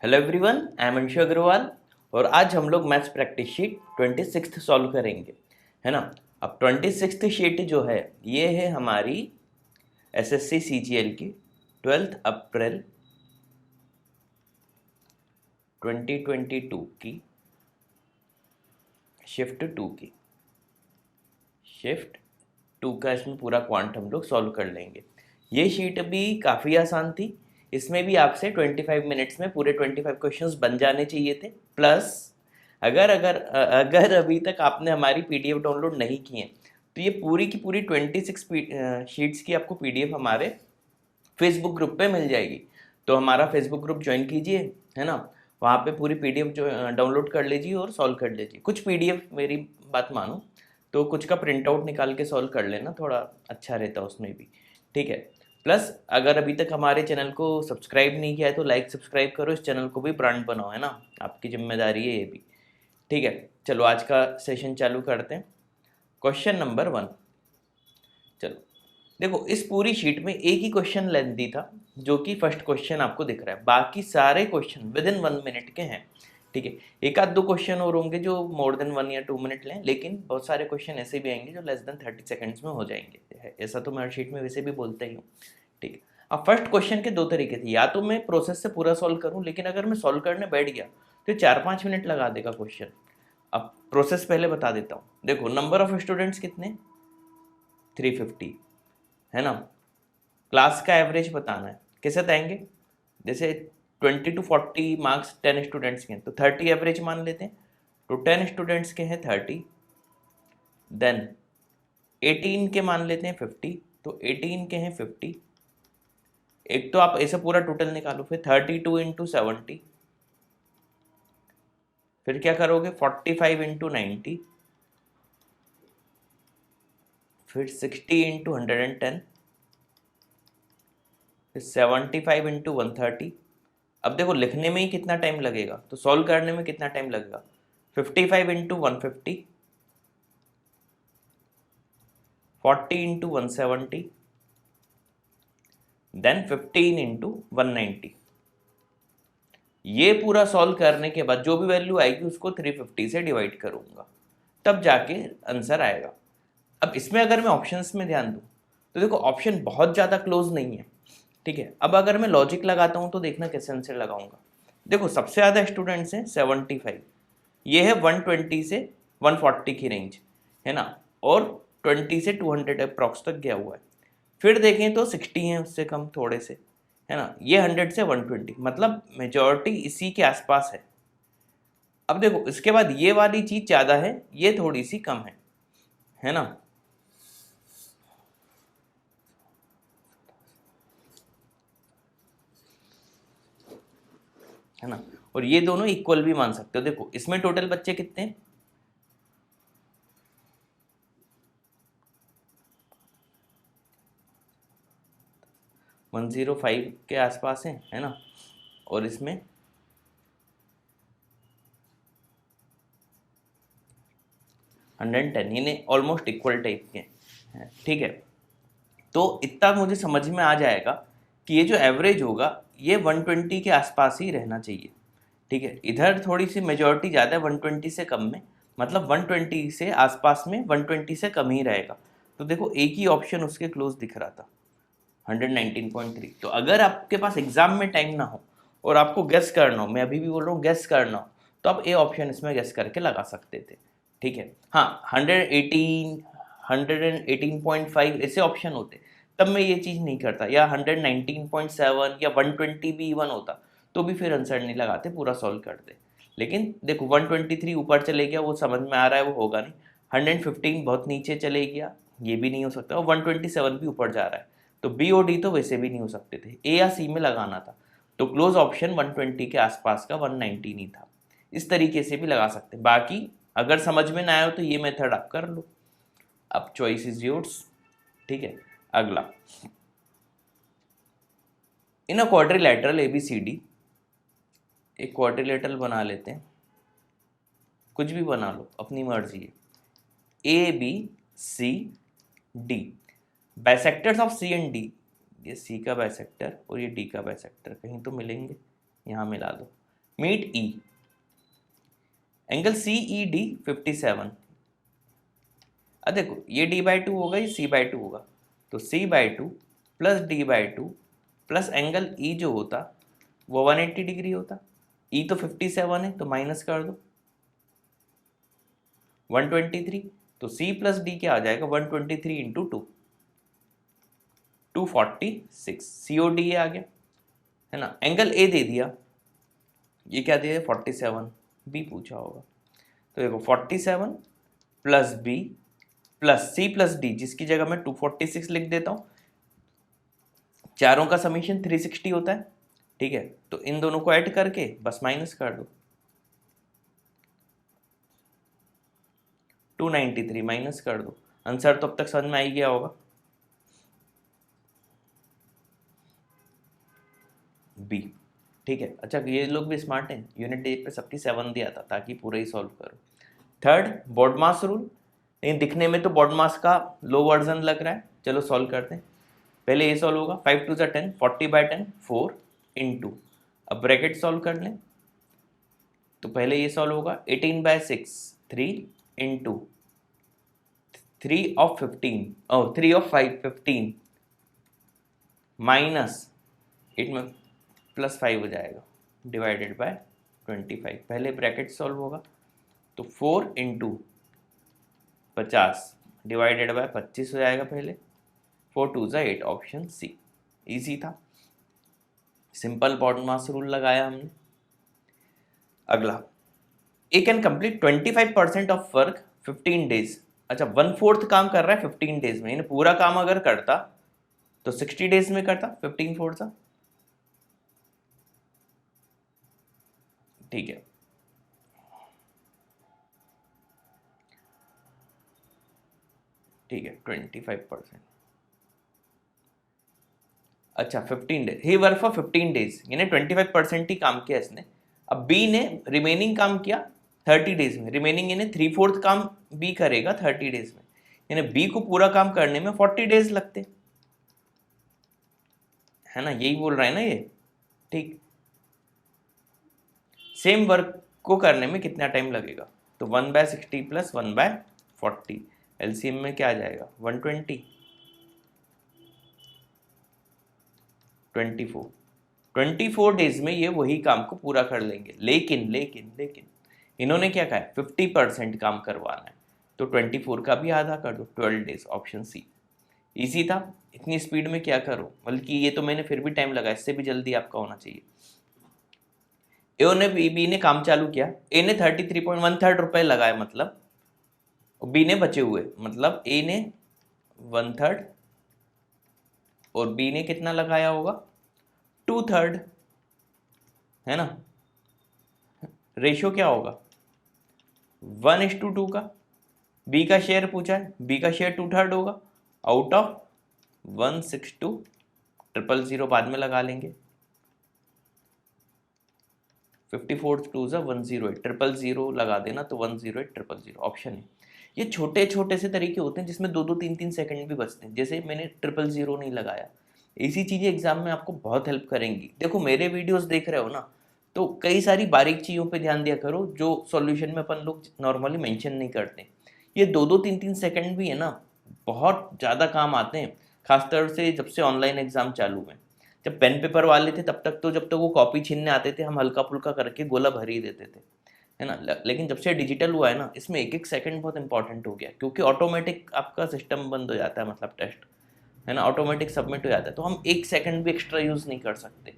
Hello everyone, I am Anshu Agarwal और आज हम लोग मैथ्स प्रैक्टिस शीट 26 सॉल्व करेंगे, है ना। अब 26 शीट जो है ये है हमारी एसएससी सीजीएल की 12 अप्रैल 2022 की शिफ्ट टू का इसमें पूरा क्वांट हम लोग सॉल्व कर लेंगे। ये शीट भी काफ़ी आसान थी। इसमें भी आपसे 25 मिनट्स में पूरे 25 क्वेश्चंस बन जाने चाहिए थे। प्लस अगर अगर अगर अभी तक आपने हमारी पीडीएफ डाउनलोड नहीं की है तो ये पूरी की पूरी 26 शीट्स की आपको पीडीएफ हमारे फेसबुक ग्रुप पे मिल जाएगी। तो हमारा फेसबुक ग्रुप ज्वाइन कीजिए, है ना। वहाँ पे पूरी पीडीएफ जो डाउनलोड कर लीजिए और सॉल्व कर लीजिए। कुछ पीडीएफ मेरी बात मानो तो कुछ का प्रिंट आउट निकाल के सॉल्व कर लेना, थोड़ा अच्छा रहता है उसमें भी, ठीक है। प्लस अगर अभी तक हमारे चैनल को सब्सक्राइब नहीं किया है तो लाइक सब्सक्राइब करो, इस चैनल को भी ब्रांड बनाओ, है ना। आपकी जिम्मेदारी है ये भी, ठीक है। चलो आज का सेशन चालू करते हैं। Question number 1। चलो देखो, इस पूरी शीट में एक ही क्वेश्चन लेंथी था जो कि फर्स्ट क्वेश्चन आपको दिख रहा है। बाकी सारे क्वेश्चन विद इन 1 मिनट के हैं, ठीक है। एक आध दो क्वेश्चन और होंगे जो मोर देन 1 या 2 मिनट लें, लेकिन बहुत सारे क्वेश्चन ऐसे भी आएंगे जो लेस देन 30 सेकंड्स में हो जाएंगे। ऐसा तो मैं हर शीट में वैसे भी बोलता ही हूँ, ठीक है। अब फर्स्ट क्वेश्चन के दो तरीके थे, या तो मैं प्रोसेस से पूरा सॉल्व करूँ, लेकिन अगर मैं सॉल्व करने बैठ गया तो 4-5 मिनट लगा देगा क्वेश्चन। अब प्रोसेस पहले बता देता हूँ। देखो, नंबर ऑफ स्टूडेंट्स कितने, 350, है ना। क्लास का एवरेज बताना है, कैसे बताएंगे। जैसे 20 to 40 मार्क्स 10 स्टूडेंट्स के हैं तो 30 एवरेज मान लेते हैं। तो 10 स्टूडेंट्स के हैं 30, देन 18 के मान लेते हैं 50, तो 18 के हैं 50। एक तो आप ऐसे पूरा टोटल निकालो, फिर 32 इंटू 70, फिर क्या करोगे 45 इंटू 90, फिर 60 इंटू 110, फिर 75 इंटू 130। अब देखो, लिखने में ही कितना टाइम लगेगा तो सॉल्व करने में कितना टाइम लगेगा। 55 इंटू 150, 40 इंटू 170, देन 15 इंटू 190। ये पूरा सॉल्व करने के बाद जो भी वैल्यू आएगी उसको 350 से डिवाइड करूंगा, तब जाके आंसर आएगा। अब इसमें अगर मैं ऑप्शंस में ध्यान दूं तो देखो, ऑप्शन बहुत ज़्यादा क्लोज नहीं है, ठीक है। अब अगर मैं लॉजिक लगाता हूं तो देखना कैसे आंसर लगाऊंगा। देखो, सबसे ज़्यादा स्टूडेंट्स हैं 75, ये है 120 से 140 की रेंज, है ना। और 20 से 200 अप्रॉक्स तक गया हुआ है। फिर देखें तो 60 हैं, उससे कम थोड़े से, है ना। ये 100 से 120, मतलब मेजॉरिटी इसी के आसपास है। अब देखो, इसके बाद ये वाली चीज़ ज़्यादा है, ये थोड़ी सी कम है ना। है ना। और ये दोनों इक्वल भी मान सकते हो। देखो, इसमें टोटल बच्चे कितने हैं, 105 के आसपास है ना। और इसमें 110, यानी ऑलमोस्ट इक्वल टाइप के हैं, ठीक है। तो इतना मुझे समझ में आ जाएगा कि ये जो एवरेज होगा ये 120 के आसपास ही रहना चाहिए, ठीक है। इधर थोड़ी सी मेजॉरिटी ज़्यादा है 120 से कम में, मतलब 120 से आसपास में 120 से कम ही रहेगा। तो देखो, एक ही ऑप्शन उसके क्लोज दिख रहा था, 119.3। तो अगर आपके पास एग्जाम में टाइम ना हो और आपको गेस करना हो, मैं अभी भी बोल रहा हूँ गेस करना हो, तो आप ए ऑप्शन इसमें गेस करके लगा सकते थे, ठीक है। हाँ, 118, 118.5 ऐसे ऑप्शन होते तब मैं ये चीज़ नहीं करता, या 119.7 या 120 भी इवन होता तो भी फिर आंसर नहीं लगाते, पूरा सॉल्व करते। लेकिन देखो, 123 ऊपर चले गया, वो समझ में आ रहा है वो होगा नहीं। 115 बहुत नीचे चले गया, ये भी नहीं हो सकता। और 127 भी ऊपर जा रहा है, तो बी और डी तो वैसे भी नहीं हो सकते थे, ए या सी में लगाना था। तो क्लोज ऑप्शन 120 के आसपास का 119 ही था। इस तरीके से भी लगा सकते। बाकी अगर समझ में ना आए तो ये मेथड आप कर लो, अब चॉइस इज योर्स, ठीक है। अगला, इन अ क्वाड्रिलेटरल ABCD, एक क्वाड्रिलेटरल बना लेते हैं, कुछ भी बना लो अपनी मर्जी है। ABCD, bisectors of C and D, ये C का बाइसेक्टर और ये D का बाइसेक्टर कहीं तो मिलेंगे, यहाँ मिला दो। मीट ई, एंगल सी ई डी 57। अब देखो ये d/2 होगा, ये c/2 होगा, तो c/2 plus d/2 plus angle E जो होता वो 180 डिग्री होता। ई तो 57 है तो माइनस कर दो 123, तो c प्लस डी क्या आ जाएगा 123 इंटू 2, 246, COD आ गया है ना। एंगल ए दे दिया, ये क्या दे दिया 47, बी पूछा होगा, तो देखो 47 plus B plus C plus D, जिसकी जगह मैं 246 लिख देता हूँ, चारों का समीशन 360 होता है, ठीक है। तो इन दोनों को ऐड करके बस माइनस कर दो, 293 माइनस कर दो, आंसर तो अब तक समझ में आ ही गया होगा, बी, ठीक है। अच्छा ये लोग भी स्मार्ट हैं, यूनिट 8 पे सबकी 7 दिया था ताकि पूरा ही सॉल्व करो। थर्ड बॉडमास रूल, लेकिन दिखने में तो बॉडमास का लो वर्जन लग रहा है, चलो सॉल्व करते हैं। पहले ये सॉल्व होगा 5 2 10, 40/10 4 इंटू, अब ब्रैकेट सॉल्व कर लें, तो पहले ये सॉल्व होगा 18/6 3 इंटू 3 of 15 3 of 5 15 माइनस 8 में प्लस 5 हो जाएगा डिवाइडेड बाय 25। पहले ब्रैकेट सॉल्व होगा तो 4 इंटू 50 डिवाइडेड बाय 25 हो जाएगा, पहले 4 2 8, ऑप्शन सी, इजी था, सिंपल बॉडमास रूल लगाया हमने। अगला, A can complete 25% of work 15 days. अच्छा 1/4 काम कर रहा है 15 डेज में, यानी पूरा काम अगर करता तो 60 डेज में करता 15/4, ठीक है। ठीक है 25%, अच्छा 15 days, he work for 15 days, यानी 25% ही काम किया इसने। अब बी ने रिमेनिंग काम किया 30 डेज में, रिमेनिंग यानी 3/4 काम बी करेगा 30 डेज में, यानी बी को पूरा काम करने में 40 डेज लगते है ना, यही बोल रहा है ना ये, ठीक। सेम वर्क को करने में कितना टाइम लगेगा, तो 1/60 प्लस 1/40, एलसीएम में क्या आ जाएगा 120, 24 डेज में ये वही काम को पूरा कर लेंगे। लेकिन लेकिन लेकिन इन्होंने क्या कहा है 50% काम करवाना है, तो 24 का भी आधा कर दो 12 डेज, ऑप्शन सी, इजी था। इतनी स्पीड में क्या करो, बल्कि ये तो मैंने फिर भी टाइम लगा, इससे भी जल्दी आपका होना चाहिए। ए ने बी ने काम चालू किया, ए ने 33.13 रुपए लगाए, मतलब बी ने बचे हुए, मतलब ए ने 1/3 और बी ने कितना लगाया होगा 2/3, है ना। रेशियो क्या होगा 1:2 का, बी का शेयर पूछा है, बी का शेयर 2/3 होगा, आउट ऑफ 1/6 000 बाद में लगा लेंगे, 54 2 108, 000 लगा देना तो 108 000, ऑप्शन है। ये छोटे छोटे से तरीके होते हैं जिसमें 2 3 सेकंड भी बचते हैं, जैसे मैंने 000 नहीं लगाया। ऐसी चीज़ें एग्जाम में आपको बहुत हेल्प करेंगी। देखो मेरे वीडियोस देख रहे हो ना, तो कई सारी बारीक चीज़ों पे ध्यान दिया करो जो सॉल्यूशन में अपन लोग नॉर्मली मेंशन नहीं करते। ये 2 3 सेकंड भी है ना, बहुत ज़्यादा काम आते हैं, खासतौर से जब से ऑनलाइन एग्ज़ाम चालू हुए। जब पेन पेपर वाले थे तब तक तो जब तक वो कॉपी छीनने आते थे हम हल्का फुल्का करके गोला भर ही देते थे, है ना। लेकिन जब से डिजिटल हुआ है ना, इसमें एक एक सेकंड बहुत इंपॉर्टेंट हो गया, क्योंकि ऑटोमेटिक आपका सिस्टम बंद हो जाता है, मतलब टेस्ट, है ना, ऑटोमेटिक सबमिट हो जाता है, तो हम 1 सेकंड भी एक्स्ट्रा यूज़ नहीं कर सकते,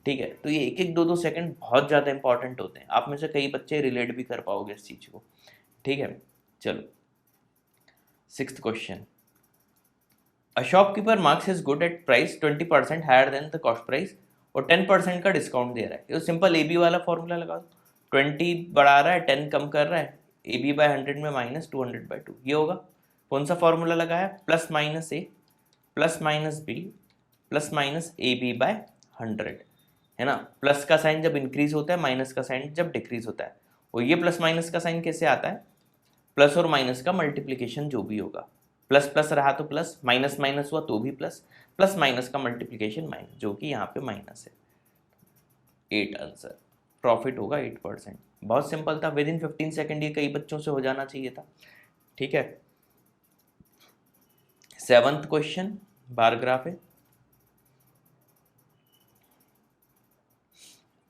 ठीक है। तो ये 1 2 सेकंड बहुत ज़्यादा इंपॉर्टेंट होते हैं। आप में से कई बच्चे रिलेट भी कर पाओगे इस चीज़ को, ठीक है। चलो 6th question, a shopkeeper marks his good at price 20% higher than the cost price और 10% का डिस्काउंट दे रहा है। ये सिंपल ए बी वाला फॉर्मूला लगा दो, 20 बढ़ा रहा है 10 कम कर रहा है, ए बी बाय 100 में माइनस 200/2, ये होगा। कौन सा फॉर्मूला लगाया, plus minus A plus minus B plus minus A B by 100, है ना। प्लस का साइन जब इंक्रीज होता है, माइनस का साइन जब डिक्रीज होता है। और ये प्लस माइनस का साइन कैसे आता है, प्लस और माइनस का मल्टीप्लीकेशन जो भी होगा, प्लस प्लस रहा तो प्लस, माइनस माइनस हुआ तो भी प्लस, प्लस माइनस का मल्टीप्लीकेशन माइनस, जो कि यहाँ पे माइनस है। 8 आंसर। प्रॉफिट होगा 8%। बहुत सिंपल था, विद इन 15 सेकेंड ये कई बच्चों से हो जाना चाहिए था। ठीक है, 7th क्वेश्चन बार ग्राफ है।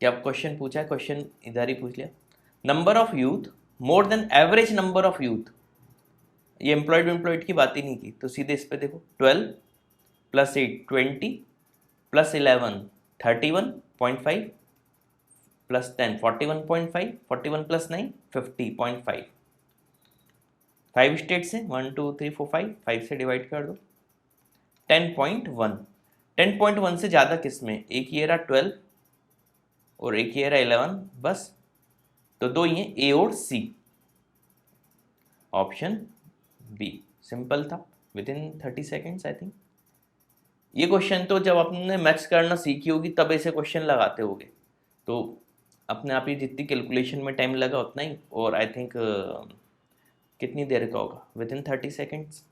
क्या क्वेश्चन पूछा है, क्वेश्चन इधर ही पूछ लिया। Number of youth more than average number of youth, ये एम्प्लॉयड की बात ही नहीं की, तो सीधे इस पे देखो 12 + 8 20 + 11 31.5 + 10 41.5 41 + 9 50.5। 5 स्टेट्स हैं, 1 2 3 4 5 से डिवाइड कर दो। 10.1 10.1 से ज़्यादा किस में, एक ये रहा 12 और एक ये रहा 11, बस। तो दो ये ए और सी, ऑप्शन बी। सिंपल था, with in 30 seconds I think. ये क्वेश्चन तो जब आपने मैथ्स करना सीखी होगी तब ऐसे क्वेश्चन लगाते होगे, तो अपने आप ही जितनी कैलकुलेशन में टाइम लगा उतना ही, और आई थिंक कितनी देर का होगा, विद इन 30 सेकेंड्स।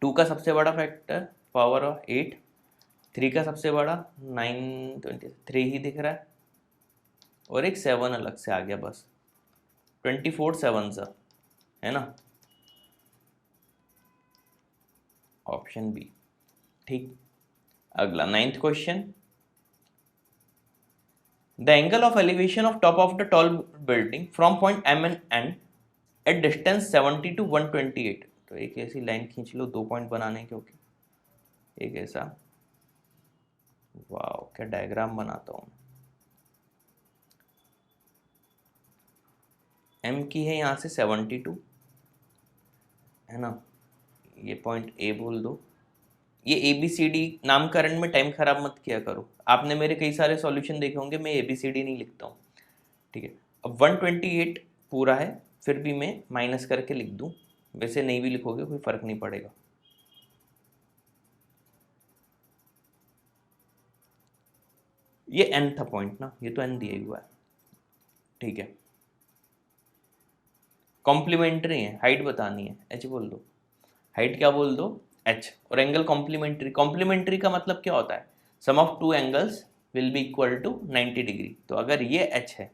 2 का सबसे बड़ा फैक्टर पावर ऑफ 8, 3 का सबसे बड़ा 923 ही दिख रहा है, और एक 7 अलग से आ गया, बस 24 7 सा है ना, ऑप्शन बी। ठीक, अगला 9th question. The angle of elevation of top of the tall building from point M and N at distance 70 to 128। तो एक ऐसी लाइन खींच लो 2 पॉइंट बनाने के, ओके, एक ऐसा, वाह क्या डायग्राम बनाता हूँ। M की है यहाँ से 72 है ना, ये पॉइंट A बोल दो। ये ABCD नामकरण में टाइम खराब मत किया करो, आपने मेरे कई सारे सॉल्यूशन देखे होंगे, मैं ABCD नहीं लिखता हूँ। ठीक है, अब 128 पूरा है, फिर भी मैं माइनस करके लिख दूँ, वैसे नहीं भी लिखोगे कोई फर्क नहीं पड़ेगा। ये N था पॉइंट ना, ये तो N दिया ही हुआ है। ठीक है, कॉम्प्लीमेंट्री है, हाइट बतानी है, H बोल दो, हाइट क्या बोल दो, H, और एंगल कॉम्प्लीमेंट्री। कॉम्प्लीमेंट्री का मतलब क्या होता है, sum of two angles will be equal to 90 degree. तो अगर ये H है,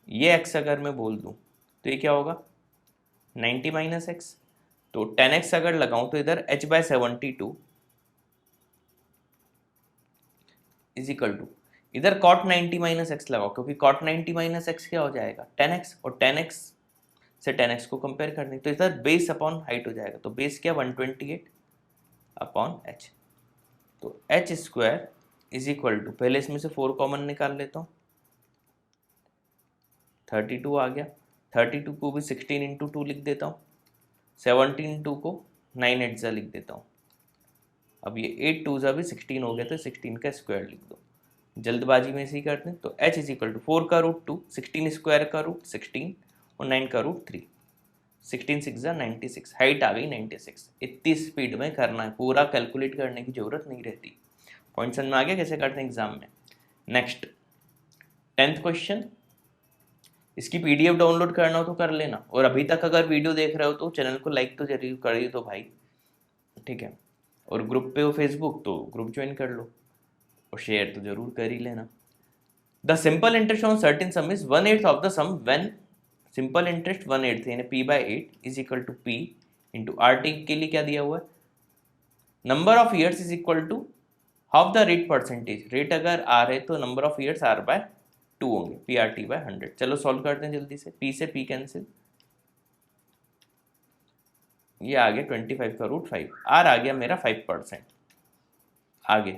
ये X अगर मैं बोल दूं तो ये क्या होगा 90 - x। तो 10x अगर लगाऊं तो इधर h/72 इज इक्वल टू, इधर cot 90 - x लगाओ, क्योंकि cot 90 - x क्या हो जाएगा 10x, और 10x से 10x को कंपेयर करनी, तो इधर बेस अपॉन हाइट हो जाएगा। तो बेस क्या 128 अपॉन h, तो h² इज इक्वल टू, पहले इसमें से 4 कॉमन निकाल लेता हूँ, 32 आ गया। 32 को भी 16 × 2 लिख देता हूँ, 17 2 को 9 8 लिख देता हूँ। अब ये 8 2 भी 16 हो गया, तो 16 का स्क्वायर लिख दो, जल्दबाजी में इसी करते हैं। तो h इज इक्वल टू 4 का रूट 2, 16 स्क्वायर का रूट 16 और 9 का रूट 3, 16 6 96, हाइट आ गई 96। इतनी स्पीड में करना है, पूरा कैलकुलेट करने की जरूरत नहीं रहती। पॉइंट समझ में आ गया कैसे करते हैं एग्जाम में। नेक्स्ट 10th क्वेश्चन, इसकी PDF डाउनलोड करना हो तो कर लेना, और अभी तक अगर वीडियो देख रहे हो तो चैनल को लाइक तो जरूर कर ही दो भाई, ठीक है, और ग्रुप पे हो फेसबुक तो ग्रुप ज्वाइन कर लो, और शेयर तो जरूर कर ही लेना। The simple interest on certain sum is 1/8 of the sum when simple interest 1/8 यानी p/8 is equal to p into RT के लिए क्या दिया हुआ है, number of years is equal to half the rate percentage. Rate अगर R है तो नंबर ऑफ ईयर्स R/2 होंगे, PRT/100। चलो सॉल्व करते हैं जल्दी से, P से P कैंसिल, ये आ गया 25 का रूट 5, R आ गया मेरा 5%। आगे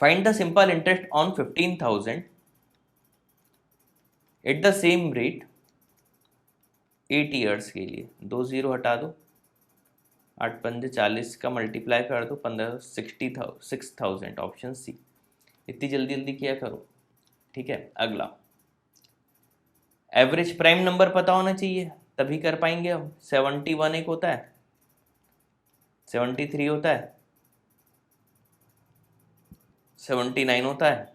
find the simple interest on 15,000 at the same rate 8 years के लिए। 2 0 हटा दो, 8 पंजे 40 का मल्टीप्लाई कर दो 15 6,000, ऑप्शन सी। इतनी जल्दी जल्दी किया करो, ठीक है। अगला एवरेज प्राइम नंबर पता होना चाहिए तभी कर पाएंगे हम। 71 एक होता है, 73 होता है, 79 होता है,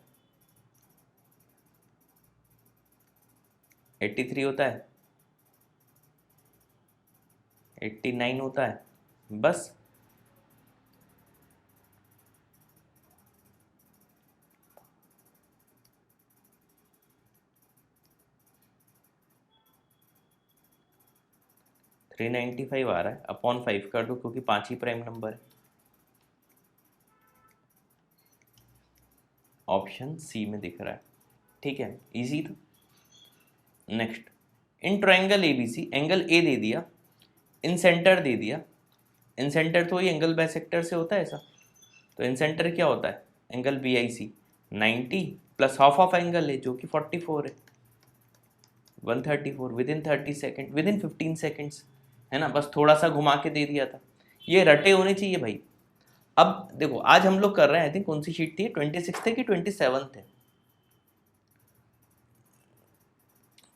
83 होता है, 89 होता है, बस। 395 आ रहा है, अपॉन 5 कर दो क्योंकि 5 ही प्राइम नंबर है। ऑप्शन सी में दिख रहा है। ठीक है, इजी था। Next, in triangle ABC angle A दे दिया, इन सेंटर दे दिया। इन सेंटर तो ये एंगल बाइसेक्टर से होता है ऐसा, तो इन सेंटर क्या होता है, angle B I C 90 plus half of angle है जो कि 44 है, 134 within 30 second, within 15 seconds, है ना। बस थोड़ा सा घुमा के दे दिया था, ये रटे होने चाहिए भाई। अब देखो आज हम लोग कर रहे हैं, आई थिंक कौन सी शीट थी, 26 थे कि 27 थे,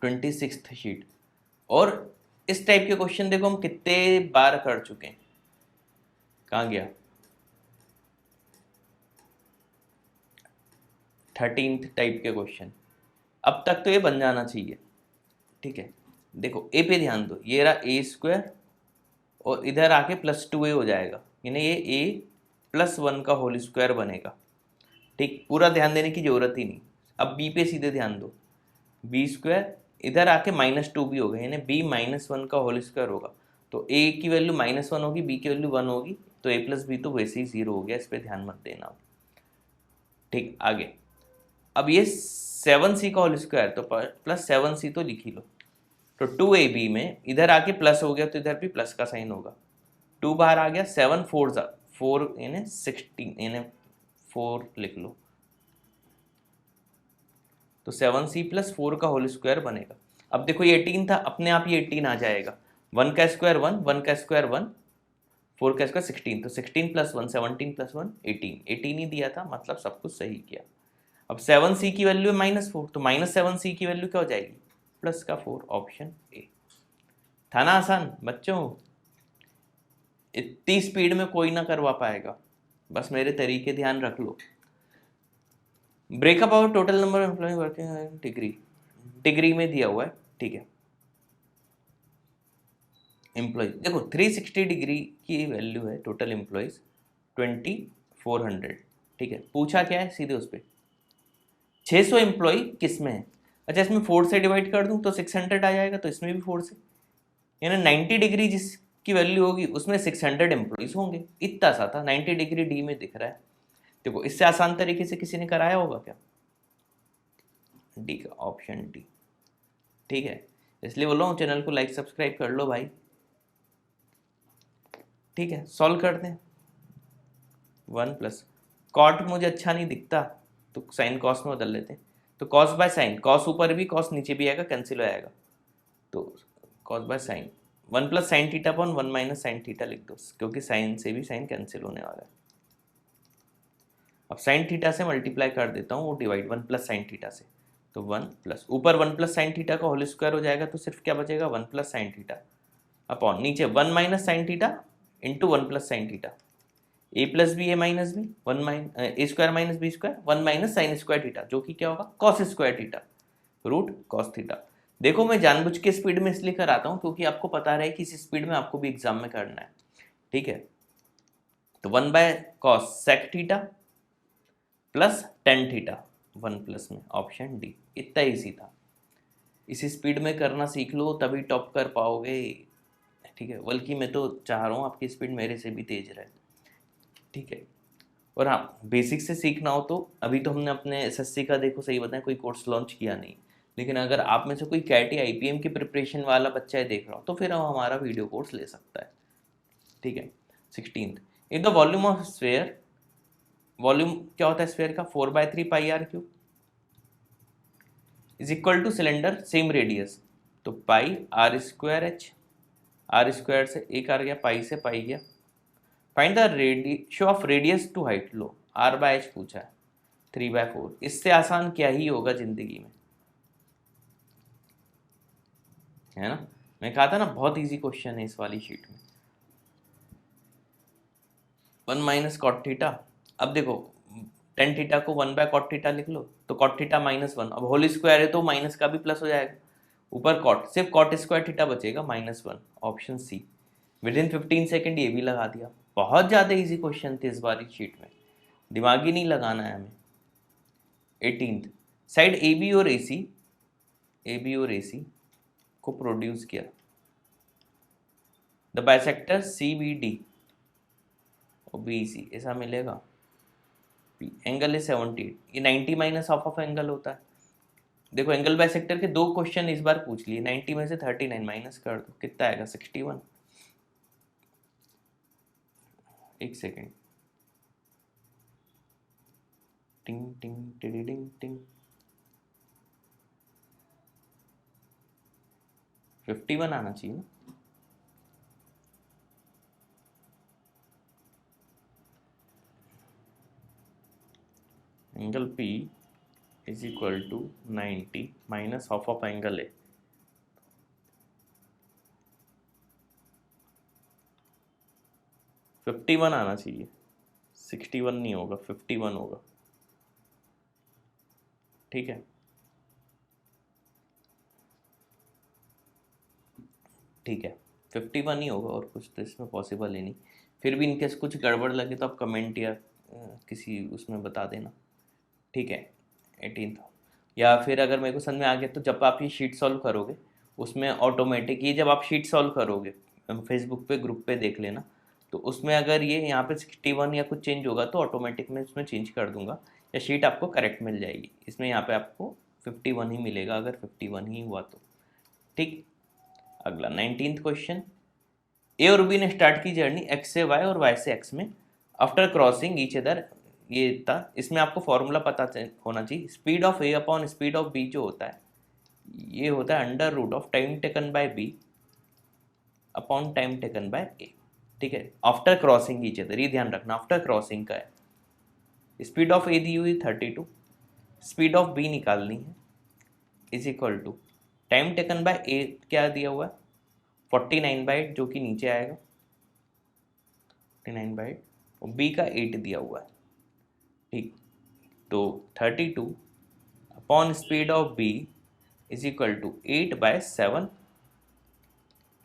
26 शीट। और इस टाइप के क्वेश्चन देखो हम कितने बार कर चुके हैं। कहाँ गया, 13th टाइप के क्वेश्चन। अब तक तो ये बन जाना चाहिए। ठीक है, देखो ए पे ध्यान दो, ये रहा ए स्क्वायर और इधर आके +2a हो जाएगा, यानी ये a +1 का होल स्क्वायर बनेगा। ठीक, पूरा ध्यान देने की जरूरत ही नहीं। अब b पे सीधे ध्यान दो, b स्क्वायर इधर आके -2b होगा, यानी b -1 का होल स्क्वायर होगा। तो a की वैल्यू -1 होगी, b की वैल्यू 1 होगी, तो a + b तो वैसे ही 0 हो गया, इस पर ध्यान मत देना। ठीक, आगे अब ये 7c का होल स्क्वायर, तो +7c तो लिख ही लो। तो 2ab में इधर आके प्लस हो गया तो इधर भी प्लस का साइन होगा, 2 बाहर आ गया, 7 4 यानी 16 यानी 4 लिख लो, तो 7c + 4 का होल स्क्वायर बनेगा। अब देखो ये 18 था, अपने आप ये 18 आ जाएगा, 1 का स्क्वायर 1, 1 का स्क्वायर 1, 4 का स्क्वायर 16, तो 16 + 1 17 + 1 18, 18 ही दिया था, मतलब सब कुछ सही किया। अब 7c की वैल्यू है -4, तो -7c की वैल्यू क्या हो जाएगी, प्लस का 4, ऑप्शन ए। था ना आसान बच्चों, इतनी स्पीड में कोई ना करवा पाएगा, बस मेरे तरीके ध्यान रख लो। ब्रेकअप और total number of employ working degree में दिया हुआ है। ठीक है, एम्प्लॉयज देखो 360 डिग्री की वैल्यू है टोटल एम्प्लॉयज 2400। ठीक है, पूछा क्या है सीधे उस पर, 600 एम्प्लॉय किस में है। अच्छा, इसमें 4 से डिवाइड कर दूं तो 600 आ जाएगा, तो इसमें भी 4 से, यानी 90 डिग्री जिसकी वैल्यू होगी उसमें 600 एम्प्लॉयज होंगे। इतना सा था, 90 डिग्री डी में दिख रहा है। देखो इससे आसान तरीके से किसी ने कराया होगा क्या, डी का ऑप्शन डी। ठीक है, इसलिए बोल रहा हूँ चैनल को लाइक सब्सक्राइब कर लो भाई। ठीक है, सॉल्व करते हैं। 1 + कॉट मुझे अच्छा नहीं दिखता तो साइन कॉस में बदल लेते हैं, तो कॉस बाय साइन, कॉस ऊपर भी कॉस नीचे भी आएगा, कैंसिल हो जाएगा, तो cos by sine 1 + sin theta upon 1 - sin theta लिख दो, क्योंकि साइन से भी साइन कैंसिल होने वाला है। अब sin थीटा से मल्टीप्लाई कर देता हूँ, वो डिवाइड 1 + sin थीटा से, तो 1 + ऊपर 1 + sin थीटा का होल स्क्वायर हो जाएगा, तो सिर्फ क्या बचेगा 1 + sin थीटा अपॉन नीचे 1 - sin theta into 1 + sin theta, a + b a - b 1 a square - b square 1 - sin square theta, जो कि क्या होगा cos square theta root cos theta. देखो मैं जानबूझ के स्पीड में इसलिए कराता हूँ क्योंकि आपको पता रहे कि इस स्पीड में आपको भी एग्जाम में करना है। ठीक है, तो 1/cos sec theta plus tan theta 1+ में, ऑप्शन डी। इतना ईजी था, इसी स्पीड में करना सीख लो तभी टॉप कर पाओगे। ठीक है, बल्कि मैं तो चाह रहा हूँ आपकी स्पीड मेरे से भी तेज रहे। ठीक है, और हाँ बेसिक से सीखना हो तो अभी तो हमने अपने एसएससी का देखो सही बताएं कोई कोर्स लॉन्च किया नहीं, लेकिन अगर आप में से कोई कैटी आईपीएम की प्रिपरेशन वाला बच्चा है देख रहा हो तो फिर हम हमारा वीडियो कोर्स ले सकता है। ठीक है, 16th, in the volume of sphere, volume क्या होता है स्फीयर का, 4/3 πr³ is equal two cylinder same radius, तो πr²h, r स्क्वायर से एक आ गया, पाई से पाई गया। Find the ratio of radius to height, लो r/h पूछा है 3/4, इससे आसान क्या ही होगा जिंदगी में, है ना। मैं कहा था ना बहुत इजी क्वेश्चन है इस वाली शीट में। 1 - cot थीटा, अब देखो tan थीटा को 1/cot थीटा लिख लो, तो cot थीटा -1, अब होल स्क्वायर है तो माइनस का भी प्लस हो जाएगा, ऊपर cot, सिर्फ cot स्क्वायर थीटा बचेगा -1, option C. Within 15 second ये भी लगा दिया। बहुत ज़्यादा इजी क्वेश्चन थे इस बारी शीट में, दिमाग ही नहीं लगाना है हमें। 18th, साइड ए बी और ए सी को प्रोड्यूस किया, the bisector C B D और बी सी ऐसा मिलेगा। एंगल है 78, ये 90 माइनस हाफ ऑफ एंगल होता है। देखो एंगल बाइसेक्टर के 2 क्वेश्चन इस बार पूछ लिए, 90 में से 39 माइनस कर दो, कितना आएगा 61। एक सेकेंड, टिंग टिंग टिडी टिंग टिंग, 51 आना चाहिए ना। Angle P is equal to 90 minus half of angle है, फिफ्टी वन आना चाहिए, 61 नहीं होगा, 51 होगा। ठीक है, ठीक है, 51 ही होगा, और कुछ तो इसमें पॉसिबल ही नहीं। फिर भी इनकेस कुछ गड़बड़ लगे तो आप कमेंट या किसी उसमें बता देना। ठीक है, 18th। या फिर अगर मेरे को समझ में आ गया तो जब आप ये शीट सॉल्व करोगे उसमें ऑटोमेटिक, ये जब आप शीट सॉल्व करोगे फेसबुक पे ग्रुप पे देख लेना, तो उसमें अगर ये यहाँ पे 61 या कुछ चेंज होगा तो ऑटोमेटिक मैं इसमें चेंज कर दूंगा, या शीट आपको करेक्ट मिल जाएगी। इसमें यहाँ पे आपको 51 ही मिलेगा अगर 51 ही हुआ तो। ठीक, अगला 19th क्वेश्चन। ए और बी ने स्टार्ट की जर्नी एक्स से वाई और वाई से एक्स में आफ्टर क्रॉसिंग ईच अदर, ये था। इसमें आपको फॉर्मूला पता होना चाहिए। Speed of A upon speed of B जो होता है, ये होता है under root of time taken by B upon time taken by A. ठीक है, आफ्टर क्रॉसिंग ईच अदर, ये ध्यान रखना आफ्टर क्रॉसिंग का है। स्पीड ऑफ ए दी हुई 32, स्पीड ऑफ बी निकालनी है, is equal to time taken by A क्या दिया हुआ है 49/8 जो कि नीचे आएगा 49/8, और बी का 8 दिया हुआ है। ठीक, तो 32 upon speed of B is equal to 8/7,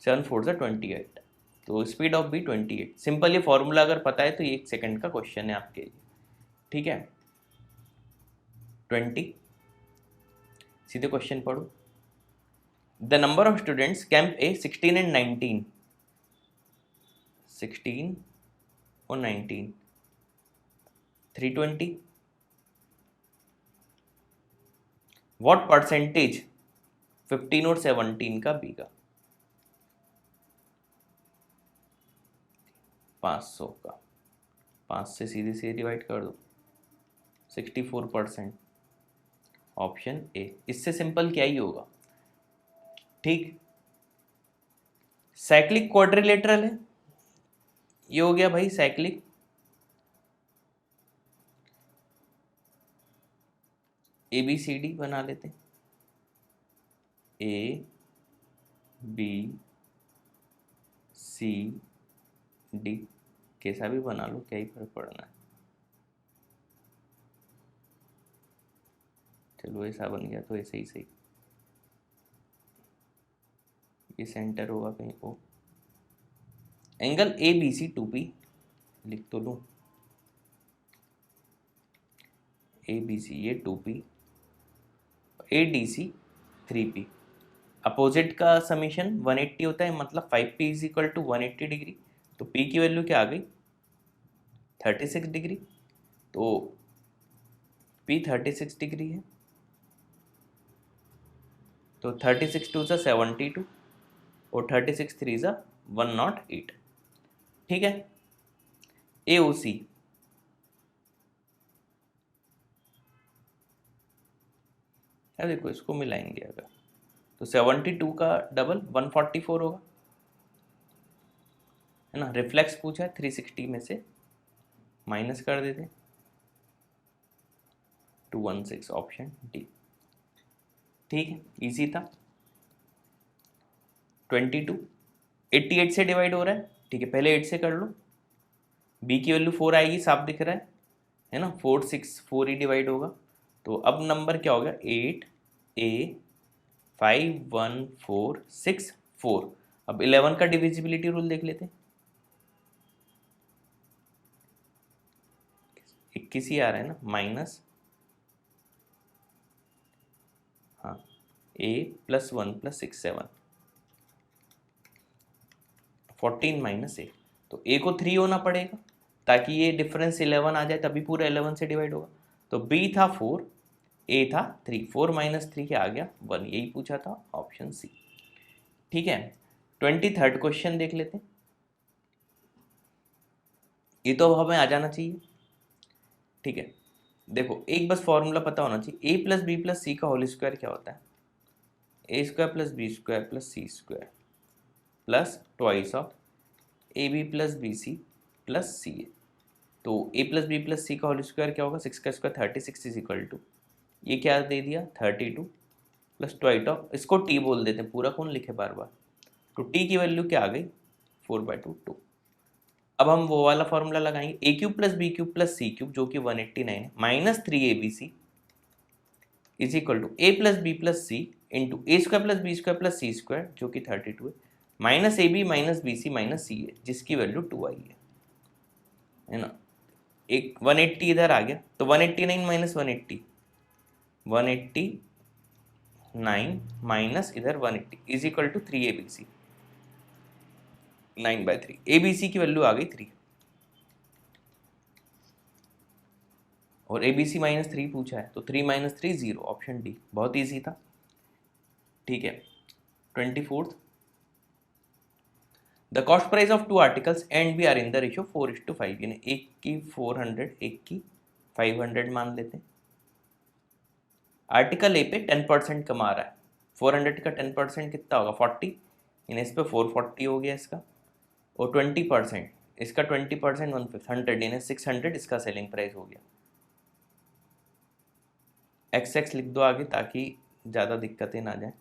7 4 सा 28, तो स्पीड ऑफ बी 28। सिंपल, ये फॉर्मूला अगर पता है तो ये 1 सेकंड का क्वेश्चन है आपके लिए। ठीक है, 20, सीधे क्वेश्चन पढ़ो। The number of students camp A 16 and 19, 16 और 19, 320। व्हाट परसेंटेज 15 और 17 का बी का, 500 का 5 से सीधे से डिवाइड कर दो, 64%। ऑप्शन ए, इससे सिंपल क्या ही होगा। ठीक, साइक्लिक क्वाड्रिलेटरल है, ये हो गया भाई cyclic. A B C D बना लेते, ए बी सी डी, कैसा भी बना लो, क्या ही फर्क पड़ना है। चलो ऐसा बन गया तो ऐसे ही सही, ये सेंटर होगा कहीं ओ। Angle A B C 2P लिख तो लूँ, ए बी सी ये 2P, A D C 3P। Opposite का समीशन 180 होता है, मतलब 5P is equal to 180 degree. तो P की वैल्यू क्या आ गई 36 डिग्री, तो P 36 डिग्री है, तो 36 2 सा 72 और 36 3 सा 108। ठीक है, ए ओ सी, देखो इसको मिलाएंगे अगर तो 72 का डबल 144 होगा, है ना। रिफ्लेक्स पूछा है 360 में से माइनस कर देते 216, ऑप्शन डी। ठीक है, इजी था। 22 88 से डिवाइड हो रहा है, ठीक है, पहले 8 से कर लो। बी की वैल्यू 4 आएगी, साफ दिख रहा है ना। 4 6 4 ही डिवाइड होगा, तो अब नंबर क्या हो गया 8 A 5 1 4 6 4। अब 11 का डिविजिबिलिटी रूल देख लेते हैं, 21 ही आ रहा है ना, माइनस A +1 + 6 7, 14 माइनस ए, तो ए को 3 होना पड़ेगा ताकि ये डिफरेंस 11 आ जाए, तभी पूरा 11 से डिवाइड होगा। तो बी था 4, ए था 3, 4 माइनस 3 क्या आ गया 1, यही पूछा था, ऑप्शन सी। ठीक है, 23rd क्वेश्चन देख लेते हैं। ये तो हमें आ जाना चाहिए। ठीक है, देखो एक बस फॉर्मूला पता होना चाहिए, A plus B plus C का होल स्क्वायर क्या होता है, A square plus B square plus C square plus twice of A B plus B C plus C A. तो A plus B plus C का whole square क्या होगा, 6 का square 36 is equal to, ये क्या दे दिया 32 प्लस ट्वाइट ऑफ, इसको T बोल देते हैं, पूरा कौन लिखे बार बार। तो टी की वैल्यू क्या आ गई 4/2 2। अब हम वो वाला फॉर्मूला लगाएंगे, A cube plus B cube plus C cube जो कि 189 है, minus 3abc is equal to A plus B plus C into A square plus B square plus C square जो कि 32 है, minus A B minus B C minus C A जिसकी value 2 आई है ना। एक 180 इधर आ गया, तो 189 माइनस 180, 189 माइनस इधर 180 is equal to 3abc, 9/3। abc की वैल्यू आ गई 3 और abc माइनस 3 पूछा है, तो 3 माइनस 3 0, ऑप्शन डी, बहुत इजी था। ठीक है, 24th, the cost price of 2 articles and B are in the ratio 4:5, यानी एक की 400 एक की 500 मान लेते हैं। आर्टिकल ए पे 10% कमा रहा है, 400 का 10% कितना होगा 40, यानी इस पे 440 हो गया इसका, और 20% इसका 20% 100 यानी 600 इसका सेलिंग प्राइस हो गया। XX लिख दो आगे ताकि ज़्यादा दिक्कतें ना जाए।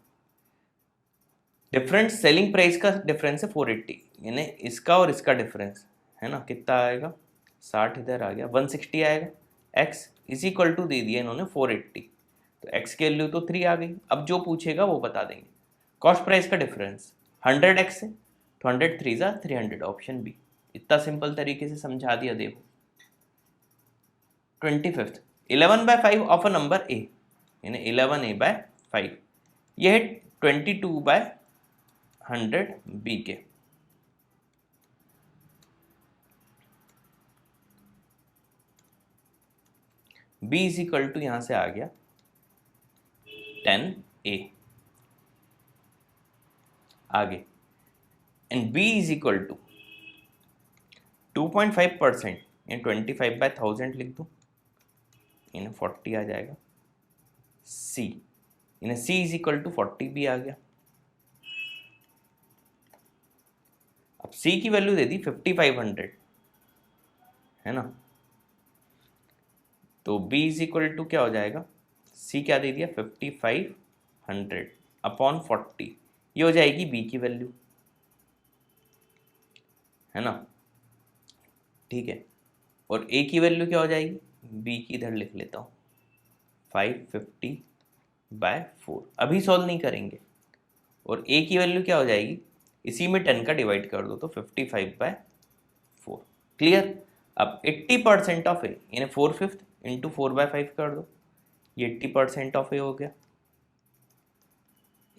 डिफरेंस सेलिंग प्राइस का डिफरेंस है 480, यानी इसका और इसका डिफरेंस है ना, कितना आएगा 60 इधर आ गया, 160 आएगा। x इज इक्वल टू दे दिया इन्होंने 480, तो x की वैल्यू तो 3 आ गई। अब जो पूछेगा वो बता देंगे। कॉस्ट प्राइस का डिफरेंस 100x है, तो 100 3 ज़ा 300, ऑप्शन बी। इतना सिंपल तरीके से समझा दिया। देखो 25th, 11/5 of a number a, यानी 11a/5, यह है 22/100 b के। b इज इक्वल टू यहां से आ गया 10a, आगे and b is equal to 2.5%, यानी 25/1000 लिख दो, यानी 40 आ जाएगा। c यानी c इज इक्वल टू 40 भी आ गया। अब c की वैल्यू दे दी 5500 है ना, तो b इज इक्वल टू क्या हो जाएगा, c क्या दे दिया 5500 अपॉन 40, ये हो जाएगी b की वैल्यू है ना। ठीक है, और a की वैल्यू क्या हो जाएगी, b की इधर लिख लेता हूँ 550/4, अभी सॉल्व नहीं करेंगे। और a की वैल्यू क्या हो जाएगी, इसी में 10 का डिवाइड कर दो तो 55/4। क्लियर। अब 80% ऑफ ए यानी 4/5 इंटू 4/5 कर दो, ये 80% ऑफ ए हो गया।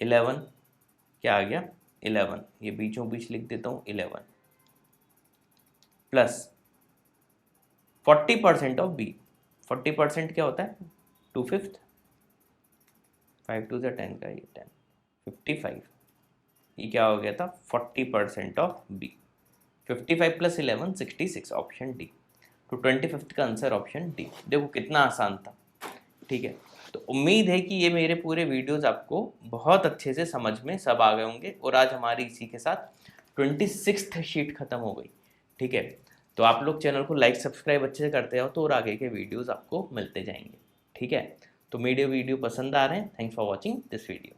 11 क्या आ गया 11, ये बीचों बीच लिख देता हूँ 11 प्लस 40% ऑफ बी। 40% क्या होता है 2/5, 5 2 10 का, ये 10 55, ये क्या हो गया था 40% ऑफ बी। 55 प्लस 11 66, ऑप्शन डी। तो 25th का आंसर ऑप्शन डी। देखो कितना आसान था। ठीक है, तो उम्मीद है कि ये मेरे पूरे वीडियोस आपको बहुत अच्छे से समझ में सब आ गए होंगे, और आज हमारी इसी के साथ 26th शीट खत्म हो गई। ठीक है, तो आप लोग चैनल को लाइक सब्सक्राइब अच्छे से करते हो तो और आगे के वीडियोस आपको मिलते जाएंगे। ठीक है, तो मेरे वीडियो पसंद आ रहे हैं, thanks for watching this video.